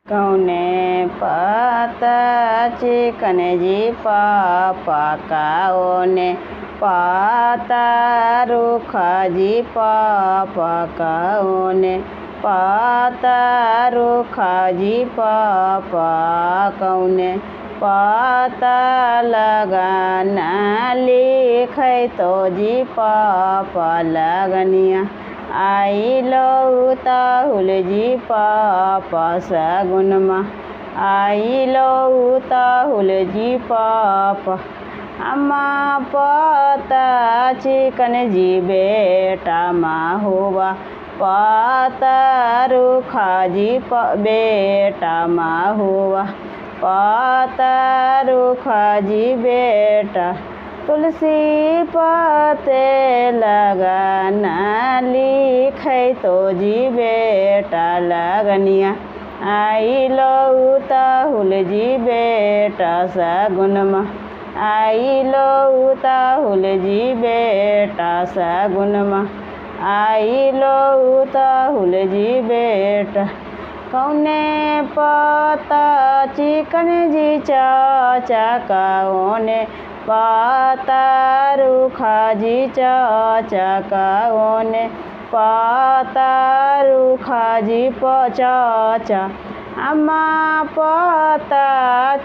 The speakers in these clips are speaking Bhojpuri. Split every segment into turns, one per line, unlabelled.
कौने पता चिकन जी पापा कौने पता रुखा जी पापा कौने पता रुखा जी पापा कौने पता लगाना लिखै तो जी पापा लगनिया आई लो ताहुल जी पापा सगुनमा आई लो ताहुल जी पापा अम्मा पता चिकन जी बेटा माँ हुआ पता रुखा जी बेटा माँ हुआ पता रुखा जी बेटा तुलसी पते लगाना लिखै तो जी बेटा लगनिया आई लो ताहुल जी बेटा सगुनमा आई लो ताहुल जी बेटा सगुनमा आई लो ताहुल जी बेटा कौने पता चिकन जी चाचा कौने पता रुखा जी चाचा कौने पता रुखा जी चाचा अम्मा पता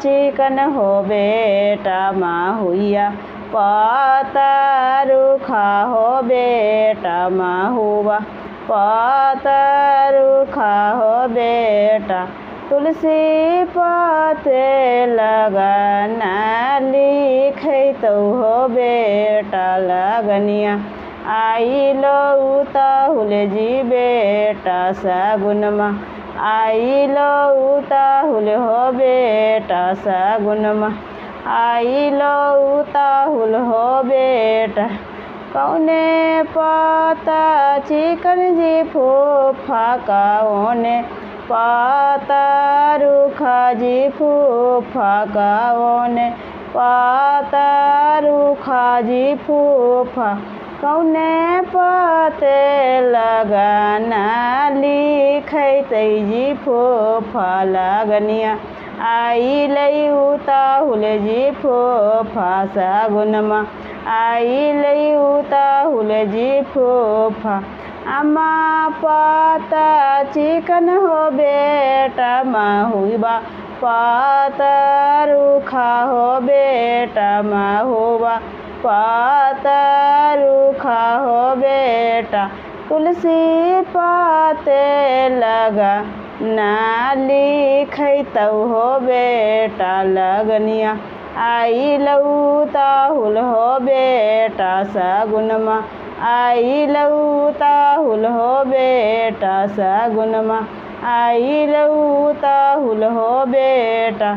चिकन हो बेटा माँ हुआ पता रुखा हो बेटा माँ हुआ पता रुखा हो बेटा तुलसी पते लगाना लिखै तो हो बेटा लगनिया आई लो ताहुल जी बेटा सगुनमा आई लो ताहुल हो बेटा सगुनमा आई लो ताहुल हो बेटा कौने पता चिकन जी फूफा कौने पता रुखा जी फूफा कौने पता रुखा जी फूफा कौने पते लगाना लिखै तै जी फूफा लगनिया आई लयू ताहुल जी फूफा सगुनमा आई लयू ताहुल जी फूफा अम्मा पता चिकन हो बेटा माँ हुआ पता रुखा हो बेटा माँ हुआ पता रुखा हो बेटा तुलसी पते लगा ना लिखै तो हो बेटा लगनिया आई लऊ ताहुल हो बेटा सगुनमा आई लऊ ताहुल हो बेटा सगुनमा आई लऊ ताहुल हो बेटा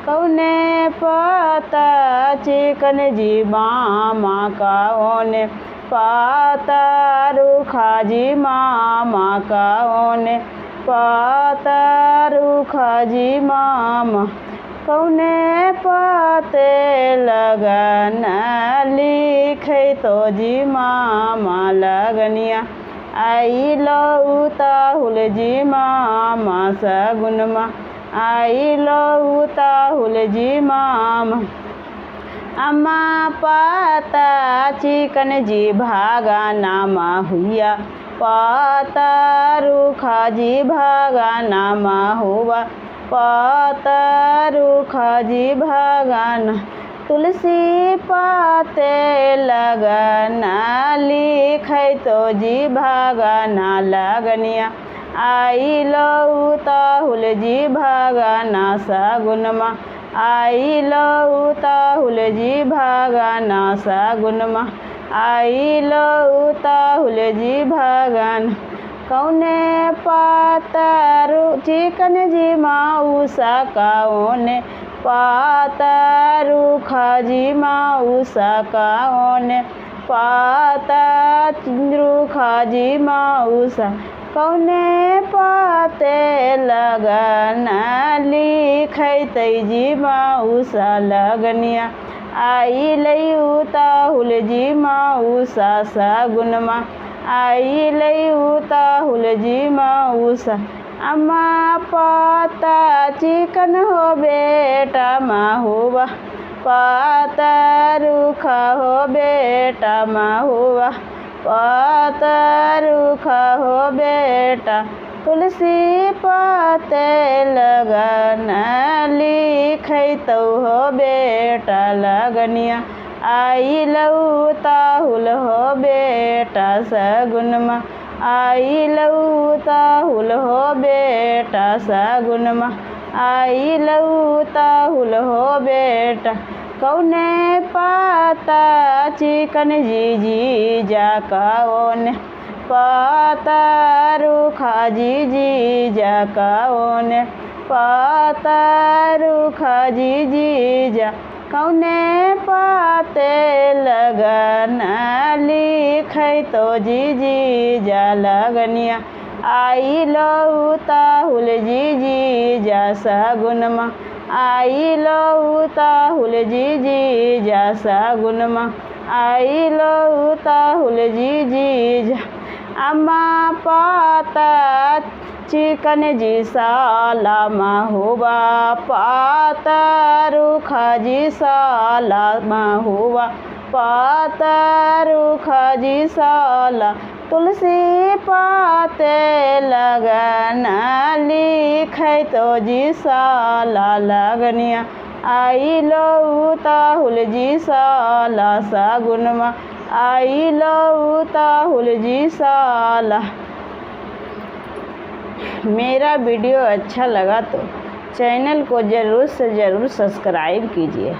कौने पता चिकन जी मामा कौने पता रुखा जी मामा कौने पता रुखा जी मामा कौने पते लगाना लिखै तो जी मामा लगनिया आई लो ताहुल जी मामा सगुनमा आई लो ताहुल जी मामा अम्मा पता चिकन जी भागा नामा हुआ पता रुखा जी भागा नामा हुआ पता रुखा जी भागाना तुलसी पते लगाना लिखै तो जी भागाना लगनिया आई लो ताहुल जी भागाना सगुनमा आई लो ताहुल जी भागाना सगुनमा आई लो ताहुल जी भागाना कौने पता चिकन जी माऊसा कौने पता रुखा जी माऊसा कौने पता रुखा जी माऊसा कौने पते लगाना लिखै तै जी माऊसा लगनिया आई लयू ताहुल जी माऊसा सगुनमा आई लयू ताहुल जी माऊसा अम्मा पता चिकन हो बेटा महुआ, पतरुखा हो बेटा महुआ, पतरुखा हो बेटा, तुलसी पाते लगन लिखैतौ हो बेटा लगनिया, आई लौताहुल हो बेटा सगुनमा, आई लौताहुल हो बेटा सगुनमा, आई लौताहुल हो बेटा, कौने पाता चिकन जीजी जा कौने पतरुखा जीजी जा कौने पतरुखा जीजी जा, कौने पाते लगन लिखैतौ जीजी जा लगनिया, आई लौताहुल जीजी जा सगुनमा, आई लौताहुल जीजी जा सगुनमा, आई लौताहुल जीजी जा, अम्मा पाता चिकन जी साला महुआ, पतरुखा जी साला महुआ, पतरुखा जी साला, तुलसी पाते लगन लिखैतौ जी साला लगनिया, आई लौताहुल जी साला सगुनमा, आई लौताहुल जी साला। मेरा वीडियो अच्छा लगा तो चैनल को ज़रूर से ज़रूर सब्सक्राइब कीजिए।